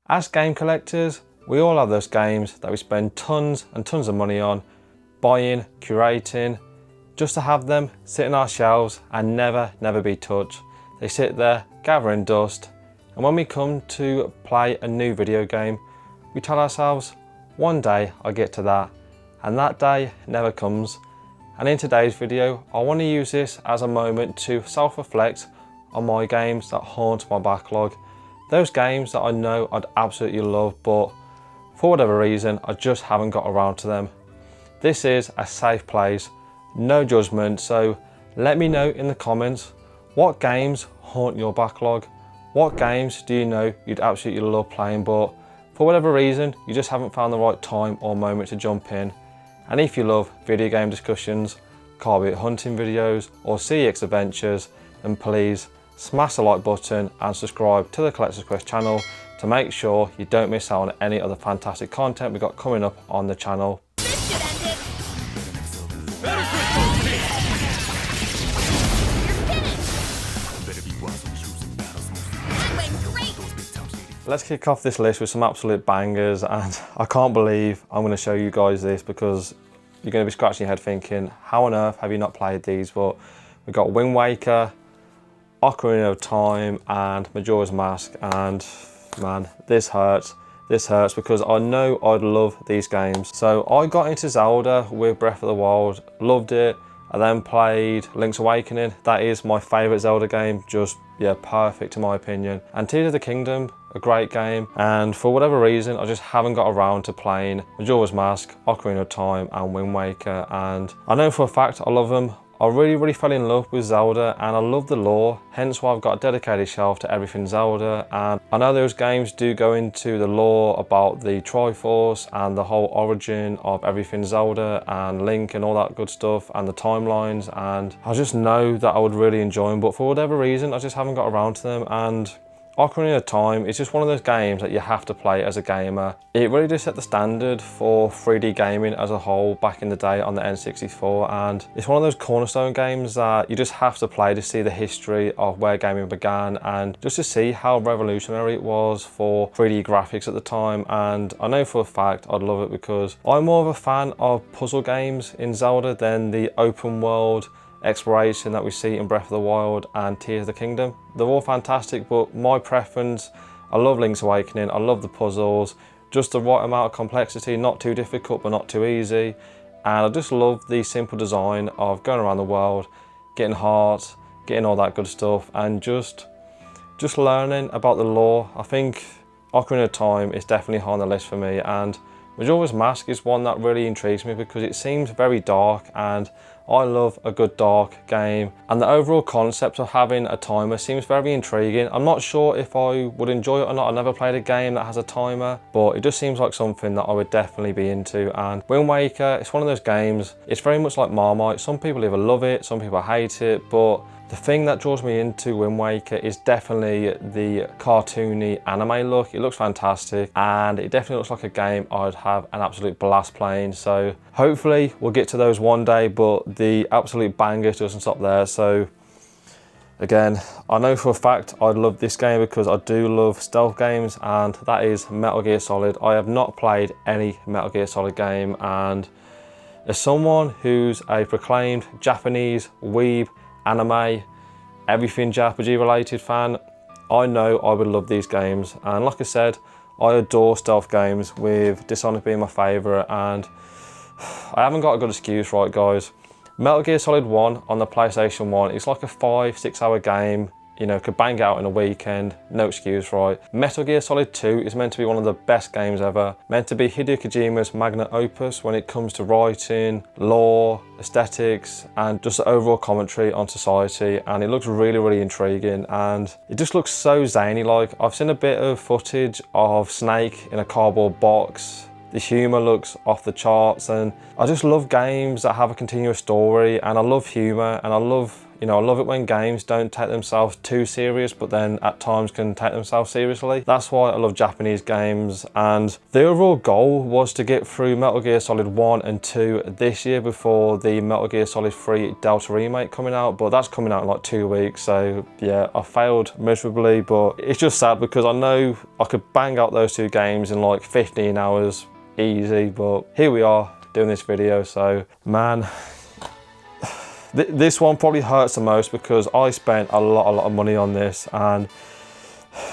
As game collectors, we all have those games that we spend tons and tons of money on, buying, curating, just to have them sit in our shelves and never be touched. They sit there, gathering dust, and when we come to play a new video game, we tell ourselves, one day I'll get to that, and that day never comes. And in today's video, I want to use this as a moment to self-reflect on my games that haunt my backlog. Those games that I know I'd absolutely love, but for whatever reason, I just haven't got around to them. This is a safe place, no judgment, so let me know in the comments, what games haunt your backlog? What games do you know you'd absolutely love playing, but for whatever reason, you just haven't found the right time or moment to jump in? And if you love video game discussions, carpet hunting videos, or CX adventures, then please smash the like button and subscribe to the Collector's Quest channel to make sure you don't miss out on any other fantastic content we've got coming up on the channel. Let's kick off this list with some absolute bangers, and I can't believe I'm going to show you guys this because you're going to be scratching your head thinking, how on earth have you not played these? But we've got Wind Waker, Ocarina of Time and Majora's Mask, and man, this hurts. This hurts because I know I'd love these games. So I got into Zelda with Breath of the Wild, loved it. I then played Link's Awakening. That is my favourite Zelda game, just, yeah, perfect in my opinion. And Tears of the Kingdom, a great game. And for whatever reason, I just haven't got around to playing Majora's Mask, Ocarina of Time and Wind Waker. And I know for a fact I love them. I really fell in love with Zelda and I love the lore, hence why I've got a dedicated shelf to everything Zelda. And I know those games do go into the lore about the Triforce and the whole origin of everything Zelda and Link and all that good stuff and the timelines, and I just know that I would really enjoy them, but for whatever reason I just haven't got around to them. And Ocarina of Time is just one of those games that you have to play as a gamer. It really did set the standard for 3D gaming as a whole back in the day on the N64, and it's one of those cornerstone games that you just have to play to see the history of where gaming began and just to see how revolutionary it was for 3D graphics at the time. And I know for a fact I'd love it because I'm more of a fan of puzzle games in Zelda than the open world exploration that we see in Breath of the Wild and Tears of the Kingdom. They're all fantastic, but my preference, I love Link's Awakening, I love the puzzles, just the right amount of complexity, not too difficult but not too easy. And I just love the simple design of going around the world, getting hearts, getting all that good stuff, and just learning about the lore. I think Ocarina of Time is definitely high on the list for me, and Majora's Mask is one that really intrigues me because it seems very dark, and I love a good dark game, and the overall concept of having a timer seems very intriguing. I'm not sure if I would enjoy it or not. I've never played a game that has a timer, but it just seems like something that I would definitely be into. And Wind Waker, it's one of those games, it's very much like Marmite. Some people either love it, some people hate it, but the thing that draws me into Wind Waker is definitely the cartoony anime look. It looks fantastic and it definitely looks like a game I'd have an absolute blast playing. So hopefully we'll get to those one day, but the absolute bangers doesn't stop there. So again, I know for a fact I'd love this game because I do love stealth games, and that is Metal Gear Solid. I have not played any Metal Gear Solid game, and as someone who's a proclaimed Japanese weeb, anime, everything JRPG related fan, I know I would love these games. And like I said, I adore stealth games, with Dishonored being my favourite, and I haven't got a good excuse, right guys. Metal Gear Solid 1 on the PlayStation 1, it's like a 5-6 hour game, you know, could bang it out in a weekend, no excuse, right? Metal Gear Solid 2 is meant to be one of the best games ever, meant to be Hideo Kojima's magnum opus when it comes to writing, lore, aesthetics, and just the overall commentary on society. And it looks really intriguing, and it just looks so zany. Like, I've seen a bit of footage of Snake in a cardboard box. The humour looks off the charts, and I just love games that have a continuous story, and I love humour, and I love, You know, I love it when games don't take themselves too serious, but then at times can take themselves seriously. That's why I love Japanese games, and the overall goal was to get through Metal Gear Solid 1 and 2 this year before the Metal Gear Solid 3 Delta remake coming out, but that's coming out in like 2 weeks, so yeah, I failed miserably, but it's just sad because I know I could bang out those 2 games in like 15 hours easy, but here we are doing this video. So man, this one probably hurts the most because I spent a lot of money on this, and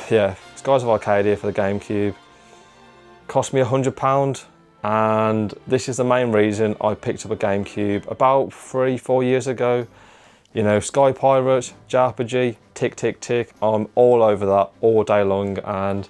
yeah, Skies of Arcadia for the GameCube cost me £100, and this is the main reason I picked up a GameCube about 3-4 years ago. You know, Sky Pirates, JRPG, tick tick tick, I'm all over that all day long, and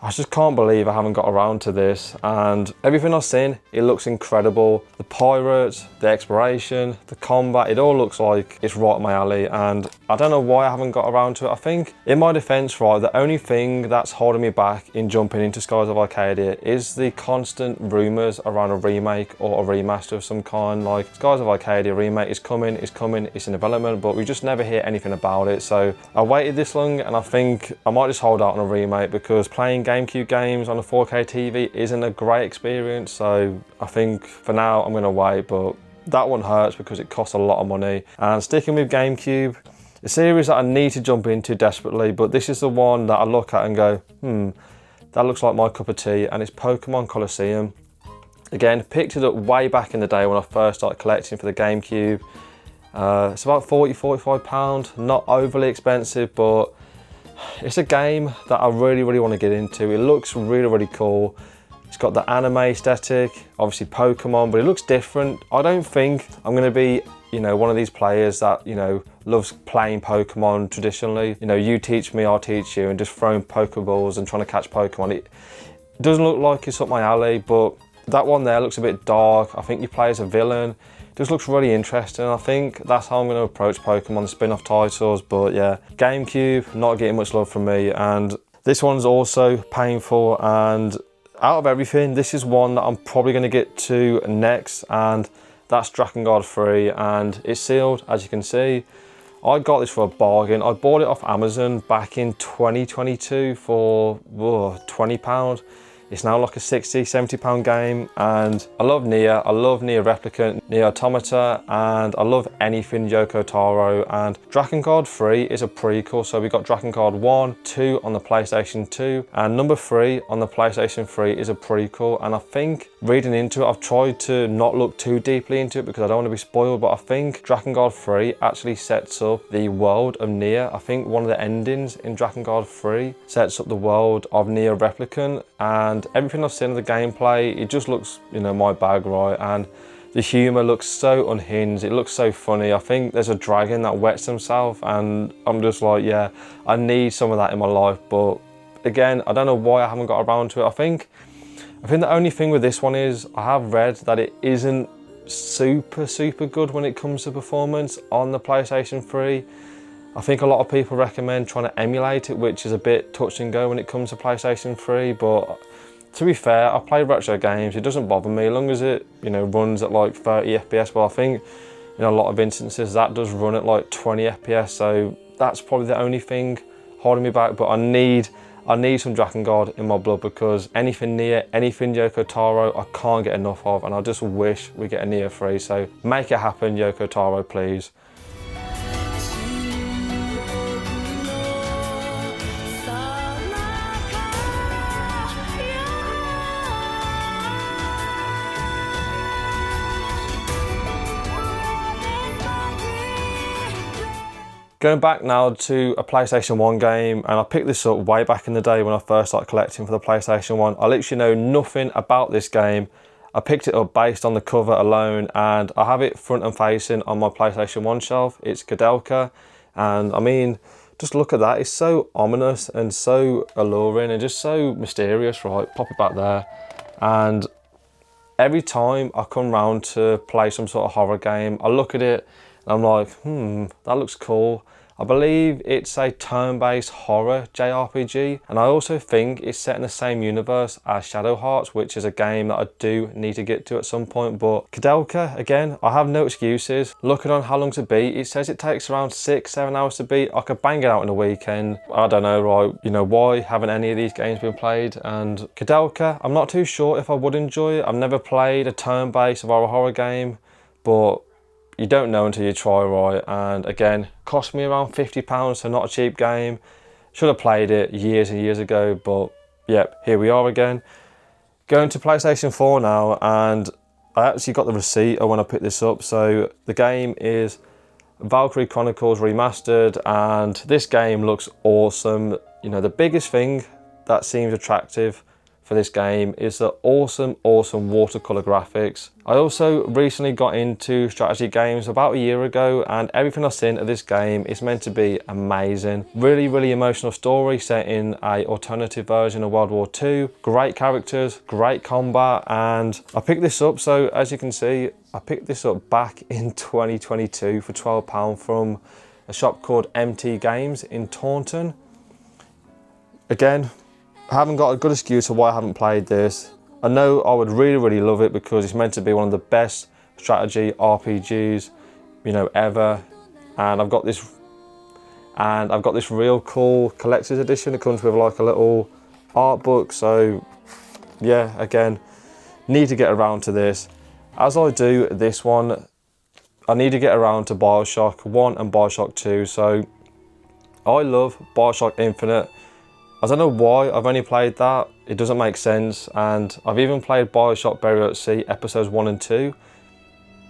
I just can't believe I haven't got around to this, and everything I've seen, it looks incredible. The pirates, the exploration, the combat, it all looks like it's right up my alley, and I don't know why I haven't got around to it. I think, in my defense, right, the only thing that's holding me back in jumping into Skies of Arcadia is the constant rumors around a remake or a remaster of some kind. Like, Skies of Arcadia remake is coming, it's in development, but we just never hear anything about it. So I waited this long, and I think I might just hold out on a remake because playing GameCube games on a 4K TV isn't a great experience. So I think for now I'm gonna wait, but that one hurts because it costs a lot of money. And sticking with GameCube, a series that I need to jump into desperately, but this is the one that I look at and go, that looks like my cup of tea, and it's Pokemon Colosseum. Again, picked it up way back in the day when I first started collecting for the GameCube. It's about £40–45, not overly expensive, but it's a game that I really want to get into. It looks really cool. It's got the anime aesthetic, obviously Pokemon, but it looks different. I don't think I'm going to be, you know, one of these players that, you know, loves playing Pokemon traditionally. You know, you teach me, I'll teach you, and just throwing Pokeballs and trying to catch Pokemon. It doesn't look like it's up my alley, but that one there looks a bit dark. I think you play as a villain. Just looks really interesting. I think that's how I'm going to approach Pokemon spin-off titles. But yeah, GameCube, not getting much love from me, and this one's also painful. And out of everything, this is one that I'm probably going to get to next, and that's Drakengard 3, and it's sealed, as you can see. I got this for a bargain. I bought it off Amazon back in 2022 for £20. It's now like a £60–70 game, and I love Nier, I love Nier Replicant, Nier Automata, and I love anything Yoko Taro. And Drakengard 3 is a prequel, so we got Drakengard 1, 2 on the PlayStation 2, and number 3 on the PlayStation 3 is a prequel. And I think, reading into it, I've tried to not look too deeply into it because I don't want to be spoiled, but I think Drakengard 3 actually sets up the world of Nier. I think one of the endings in Drakengard 3 sets up the world of Nier Replicant, and everything I've seen of the gameplay, it just looks, you know, my bag, right? And the humour looks so unhinged, it looks so funny. I think there's a dragon that wets himself, and I'm just like, yeah, I need some of that in my life. But again, I don't know why I haven't got around to it. I think the only thing with this one is I have read that it isn't super good when it comes to performance on the PlayStation 3. I think a lot of people recommend trying to emulate it, which is a bit touch and go when it comes to PlayStation 3, but to be fair, I play retro games, it doesn't bother me as long as it, you know, runs at like 30 FPS, but I think in a lot of instances that does run at like 20 FPS, so that's probably the only thing holding me back. But I need some Drakengard in my blood because anything Nier, anything Yoko Taro, I can't get enough of, and I just wish we get a Nier 3, so make it happen, Yoko Taro, please. Going back now to a PlayStation 1 game, and I picked this up way back in the day when I first started collecting for the PlayStation 1. I literally know nothing about this game. I picked it up based on the cover alone, and I have it front and facing on my PlayStation 1 shelf. It's Godelka, and I mean, just look at that. It's so ominous and so alluring and just so mysterious, right? Pop it back there. And every time I come round to play some sort of horror game, I look at it and I'm like, that looks cool. I believe it's a turn-based horror JRPG, and I also think it's set in the same universe as Shadow Hearts, which is a game that I do need to get to at some point. But Kadelka, again, I have no excuses. Looking on how long to beat, it says it takes around 6-7 hours to beat. I could bang it out in a weekend. I don't know, right? You know, why haven't any of these games been played? And Kadelka, I'm not too sure if I would enjoy it. I've never played a turn-based horror game, but you don't know until you try, right? And again, cost me around £50, so not a cheap game. Should have played it years and years ago, but yep, here we are again. Going to PlayStation 4 now, and I actually got the receipt when I picked this up. So the game is Valkyrie Chronicles Remastered, and this game looks awesome. You know, the biggest thing that seems attractive for this game is the awesome watercolor graphics. I also recently got into strategy games about a year ago, and everything I've seen of this game is meant to be amazing. Really emotional story set in a alternative version of World War II. Great characters, great combat, and I picked this up. So as you can see, I picked this up back in 2022 for £12 from a shop called MT Games in Taunton. Again, I haven't got a good excuse of why I haven't played this. I know I would really love it because it's meant to be one of the best strategy RPGs, you know, ever. And I've got this real cool collector's edition. It comes with like a little art book. So yeah, again, need to get around to this. As I do this one, I need to get around to BioShock 1 and BioShock 2. So I love BioShock Infinite. I don't know why I've only played that. It doesn't make sense. And I've even played BioShock Burial at Sea episodes 1 and 2.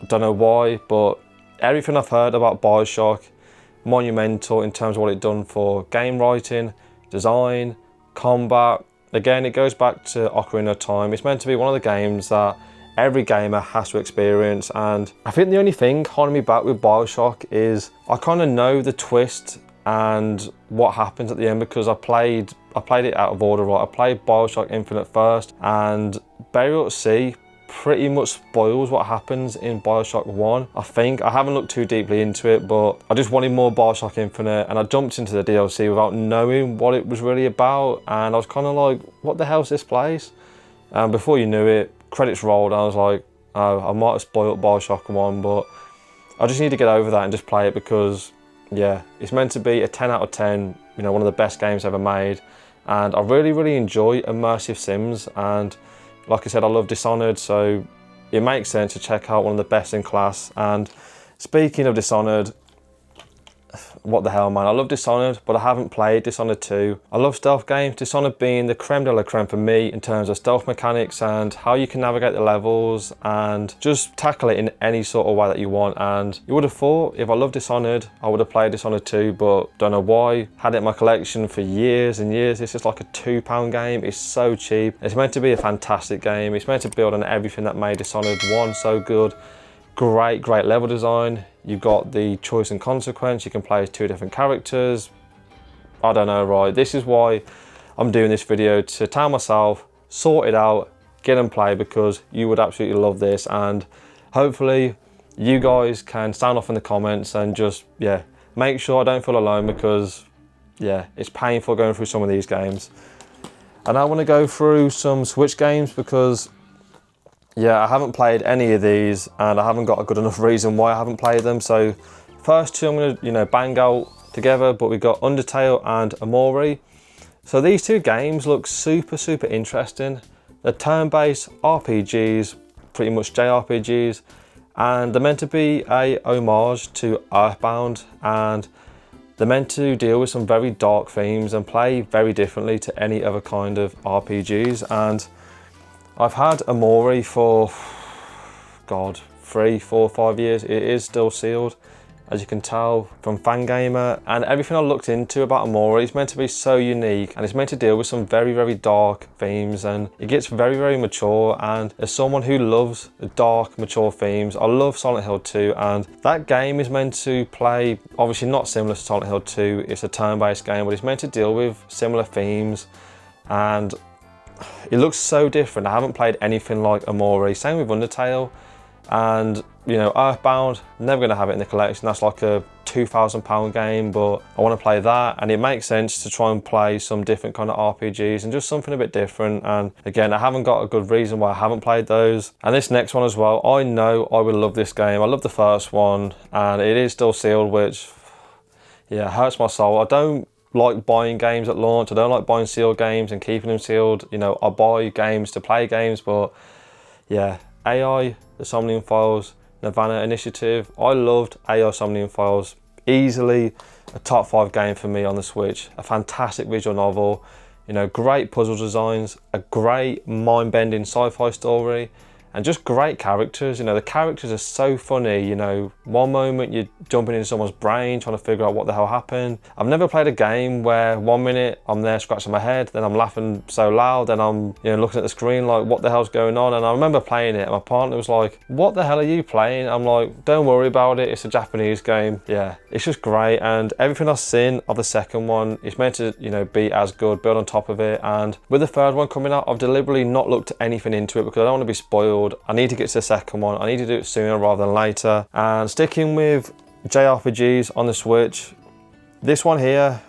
I don't know why, but everything I've heard about BioShock, monumental in terms of what it's done for game writing, design, combat. Again, it goes back to Ocarina of Time. It's meant to be one of the games that every gamer has to experience. And I think the only thing holding me back with BioShock is I kind of know the twist and what happens at the end, because I played it out of order, right? I played BioShock Infinite first, and Burial at Sea pretty much spoils what happens in BioShock 1. I think I haven't looked too deeply into it, but I just wanted more BioShock Infinite, and I jumped into the DLC without knowing what it was really about, and I was kind of like, what the hell's this place? And before you knew it, credits rolled, and I was like, oh, I might have spoiled BioShock 1, but I just need to get over that and just play it, because yeah, it's meant to be a 10 out of 10, you know, one of the best games ever made. And I really enjoy immersive sims. And like I said, I love Dishonored, so it makes sense to check out one of the best in class. And speaking of Dishonored, what the hell, man, I love Dishonored, but I haven't played Dishonored 2. I love stealth games, Dishonored being the creme de la creme for me in terms of stealth mechanics and how you can navigate the levels and just tackle it in any sort of way that you want. And you would have thought if I loved Dishonored, I would have played Dishonored 2, but don't know why. Had it in my collection for years and years. It's just like a £2 game. It's so cheap. It's meant to be a fantastic game. It's meant to build on everything that made Dishonored 1 so good. Great level design. You've got the choice and consequence. You can play as 2 different characters. I don't know, right? This is why I'm doing this video, to tell myself, sort it out, get and play, because you would absolutely love this. And hopefully you guys can sound off in the comments and just, yeah, make sure I don't feel alone, because yeah, it's painful going through some of these games. And I want to go through some Switch games, because yeah, I haven't played any of these and I haven't got a good enough reason why I haven't played them. So first 2 I'm going to, you know, bang out together, but we've got Undertale and Amori. So these 2 games look super interesting. They're turn-based RPGs, pretty much JRPGs, and they're meant to be a homage to Earthbound, and they're meant to deal with some very dark themes and play very differently to any other kind of RPGs. And I've had Amori for, God, 3, 4, 5 years. It is still sealed, as you can tell from Fangamer. And everything I looked into about Amori is meant to be so unique, and it's meant to deal with some very dark themes, and it gets very mature. And as someone who loves the dark, mature themes, I love Silent Hill 2, and that game is meant to play, obviously not similar to Silent Hill 2, it's a turn-based game, but it's meant to deal with similar themes, and it looks so different. I haven't played anything like Amori. Same with Undertale. And you know, Earthbound, never going to have it in the collection. That's like a £2,000 game, but I want to play that, and it makes sense to try and play some different kind of RPGs and just something a bit different. And again, I haven't got a good reason why I haven't played those. And this next one as well, I know I will love this game. I love the first one, and it is still sealed, which, yeah, hurts my soul. I don't like buying games at launch. I don't like buying sealed games and keeping them sealed. You know, I buy games to play games, but yeah, AI, the Somnium Files, Nirvana Initiative. I loved AI Somnium Files. Easily a top 5 game for me on the Switch. A fantastic visual novel, you know, great puzzle designs, a great mind-bending sci-fi story, and just great characters. You know, the characters are so funny. You know, one moment you're jumping into someone's brain trying to figure out what the hell happened. I've never played a game where one minute I'm there scratching my head, then I'm laughing so loud, then I'm, you know, looking at the screen like, what the hell's going on? And I remember playing it and my partner was like, what the hell are you playing? I'm like, don't worry about it, it's a Japanese game. Yeah, it's just great, and everything I've seen of the second one is meant to, you know, be as good, build on top of it. And with the third one coming out, I've deliberately not looked anything into it because I don't want to be spoiled. I need to get to the second one. I need to do it sooner rather than later. And sticking with JRPGs on the Switch, this one here,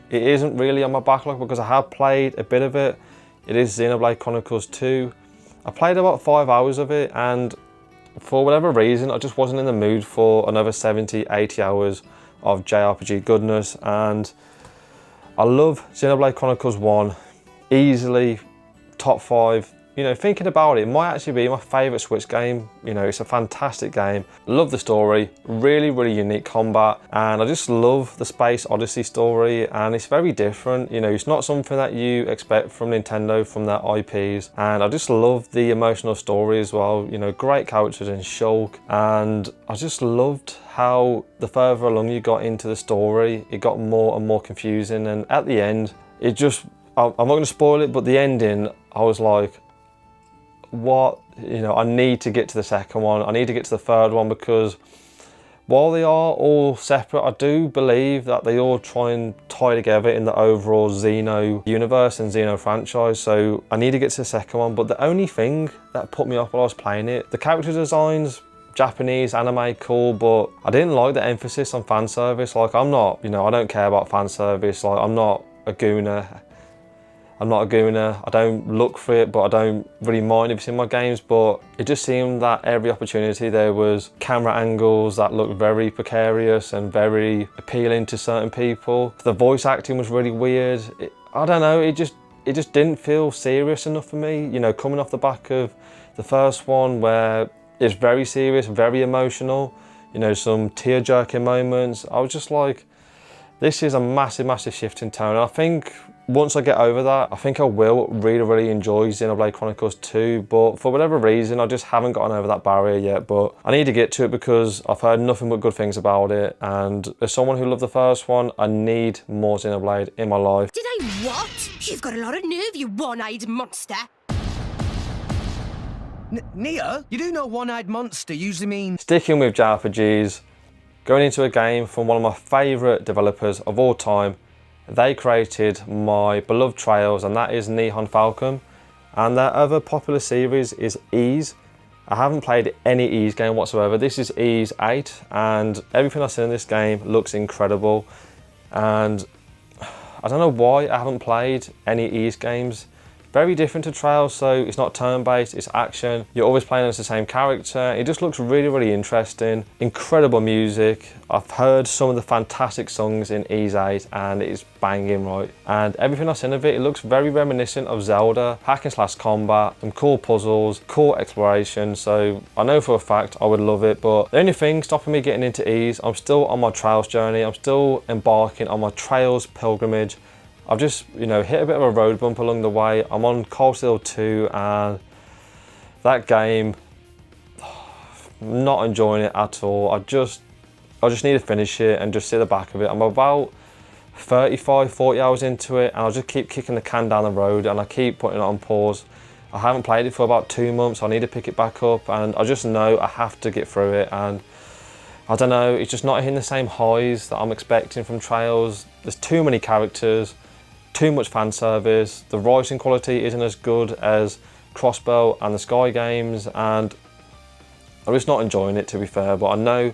it isn't really on my backlog because I have played a bit of it. It is Xenoblade Chronicles 2. I played about 5 hours of it, and for whatever reason, I just wasn't in the mood for another 70, 80 hours of JRPG goodness. And I love Xenoblade Chronicles 1, easily top 5. You know, thinking about it, it might actually be my favourite Switch game. You know, it's a fantastic game. Love the story, really, really unique combat, and I just love the Space Odyssey story, and it's very different. You know, it's not something that you expect from Nintendo, from their IPs, and I just love the emotional story as well. You know, great characters in Shulk, and I just loved how the further along you got into the story, it got more and more confusing, and at the end, it just, I'm not going to spoil it, but the ending, I was like, what, you know, I need to get to the second one, I need to get to the third one, because while they are all separate, I do believe that they all try and tie together in the overall Xeno universe and Xeno franchise. So I need to get to the second one, but the only thing that put me off while I was playing it, the character designs, Japanese anime, cool, but I didn't like the emphasis on fan service. Like, I'm not, you know, I don't care about fan service. Like, I'm not a gooner. I don't look for it, but I don't really mind if it's in my games. But it just seemed that every opportunity there was camera angles that looked very precarious and very appealing to certain people. The voice acting was really weird. I don't know, it just didn't feel serious enough for me. You know, coming off the back of the first one where it's very serious, very emotional, you know, some tear-jerking moments, I was just like, this is a massive, massive shift in tone. And I think once I get over that, I think I will really, really enjoy Xenoblade Chronicles 2, but for whatever reason, I just haven't gotten over that barrier yet. But I need to get to it because I've heard nothing but good things about it, and as someone who loved the first one, I need more Xenoblade in my life. Did I what? You've got a lot of nerve, you one-eyed monster. Nia, you do know one-eyed monster usually means... Sticking with JRPGs, going into a game from one of my favourite developers of all time. They created my beloved Trails, and that is Nihon Falcom. And their other popular series is Ys. I haven't played any Ys game whatsoever. This is Ys 8, and everything I've seen in this game looks incredible. And I don't know why I haven't played any Ys games. Very different to Trails, so it's not turn-based, it's action. You're always playing as the same character. It just looks really, really interesting. Incredible music. I've heard some of the fantastic songs in Ys 8, and it's banging, right? And everything I've seen of it, it looks very reminiscent of Zelda, hack and slash combat, some cool puzzles, cool exploration. So I know for a fact I would love it, but the only thing stopping me getting into Ys, I'm still on my Trails journey. I'm still embarking on my Trails pilgrimage. I've just, you know, hit a bit of a road bump along the way. I'm on Colosseum 2, and that game, not enjoying it at all. I just need to finish it and just see the back of it. I'm about 35, 40 hours into it, and I just keep kicking the can down the road, and I keep putting it on pause. I haven't played it for about 2 months. I need to pick it back up, and I just know I have to get through it. And I don't know, it's just not hitting the same highs that I'm expecting from Trails. There's too many characters, too much fan service, the writing quality isn't as good as Crossbow and the Sky games, and I'm just not enjoying it, to be fair, but I know I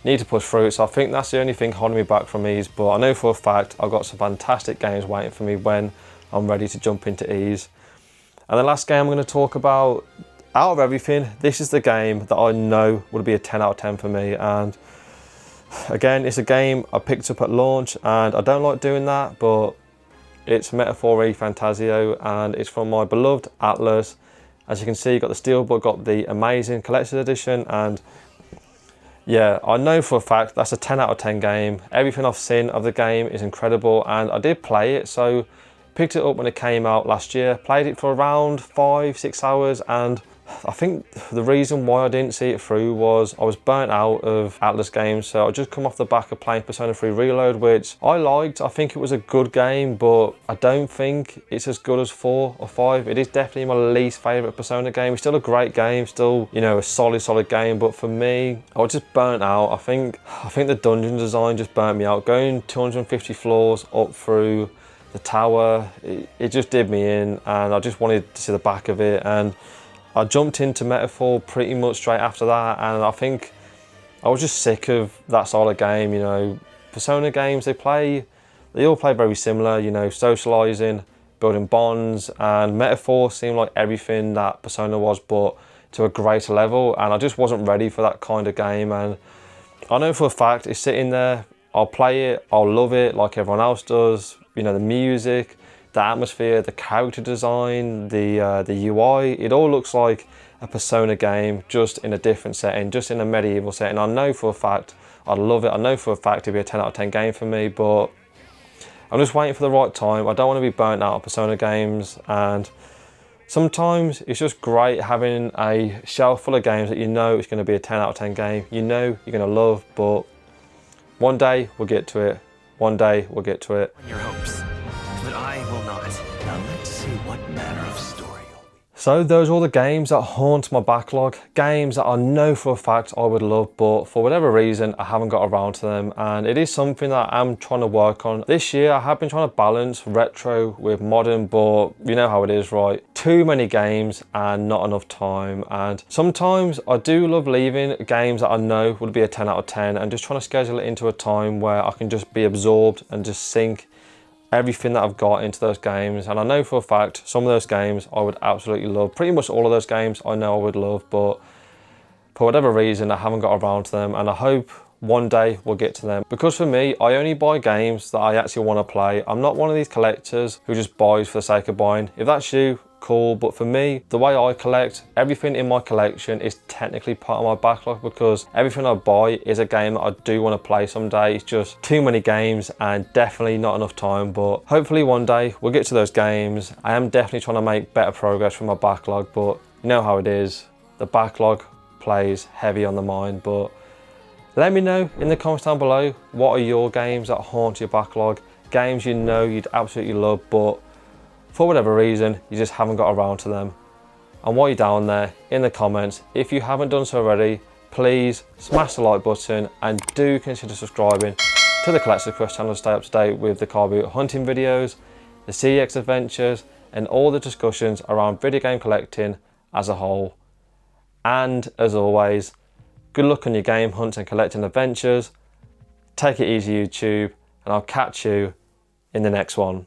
need to push through it. So I think that's the only thing holding me back from Ease, but I know for a fact I've got some fantastic games waiting for me when I'm ready to jump into Ease. And the last game I'm going to talk about, out of everything, this is the game that I know would be a 10 out of 10 for me. And again, it's a game I picked up at launch, and I don't like doing that, but it's Metaphor Fantasio, and it's from my beloved Atlas. As you can see, you've got the Steelbook, got the amazing collector's edition, and yeah, I know for a fact that's a 10 out of 10 game. Everything I've seen of the game is incredible, and I did play it, so picked it up when it came out last year, played it for around 5-6 hours, and I think the reason why I didn't see it through was I was burnt out of Atlas games. So I just come off the back of playing Persona 3 Reload, which I liked. I think it was a good game, but I don't think it's as good as 4 or 5. It is definitely my least favourite Persona game. It's still a great game, still, you know, a solid game, but for me, I was just burnt out. I think the dungeon design just burnt me out. Going 250 floors up through the tower, it just did me in, and I just wanted to see the back of it. And I jumped into Metaphor pretty much straight after that, and I think I was just sick of that style of game. You know, Persona games, they all play very similar, you know, socializing, building bonds, and Metaphor seemed like everything that Persona was, but to a greater level, and I just wasn't ready for that kind of game. And I know for a fact it's sitting there, I'll play it, I'll love it like everyone else does, you know, the music, the atmosphere, the character design, the UI, it all looks like a Persona game, just in a different setting, just in a medieval setting. I know for a fact I'd love it. I know for a fact it'd be a 10 out of 10 game for me, but I'm just waiting for the right time. I don't want to be burnt out of Persona games, and sometimes it's just great having a shelf full of games that you know it's going to be a 10 out of 10 game, you know you're going to love, but one day we'll get to it. One day we'll get to it. Your hopes, but I will not. Now let's see what manner of story you'll be. So those are all the games that haunt my backlog, games that I know for a fact I would love, but for whatever reason I haven't got around to them, and it is something that I'm trying to work on. This year I have been trying to balance retro with modern, but you know how it is, right? Too many games and not enough time, and sometimes I do love leaving games that I know would be a 10 out of 10 and just trying to schedule it into a time where I can just be absorbed and just sink everything that I've got into those games. And I know for a fact some of those games I would absolutely love. Pretty much all of those games I know I would love, but for whatever reason I haven't got around to them, and I hope one day we'll get to them. Because for me, I only buy games that I actually want to play. I'm not one of these collectors who just buys for the sake of buying. If that's you, cool, but for me, the way I collect, everything in my collection is technically part of my backlog, because everything I buy is a game that I do want to play someday. It's just too many games and definitely not enough time, but hopefully one day we'll get to those games. I am definitely trying to make better progress from my backlog, but you know how it is. The backlog plays heavy on the mind, but let me know in the comments down below, what are your games that haunt your backlog? Games you know you'd absolutely love, but for whatever reason, you just haven't got around to them. And while you're down there in the comments, if you haven't done so already, please smash the like button and do consider subscribing to the Collector's Quest channel to stay up to date with the car boot hunting videos, the CEX adventures, and all the discussions around video game collecting as a whole. And as always, good luck on your game hunts and collecting adventures. Take it easy, YouTube, and I'll catch you in the next one.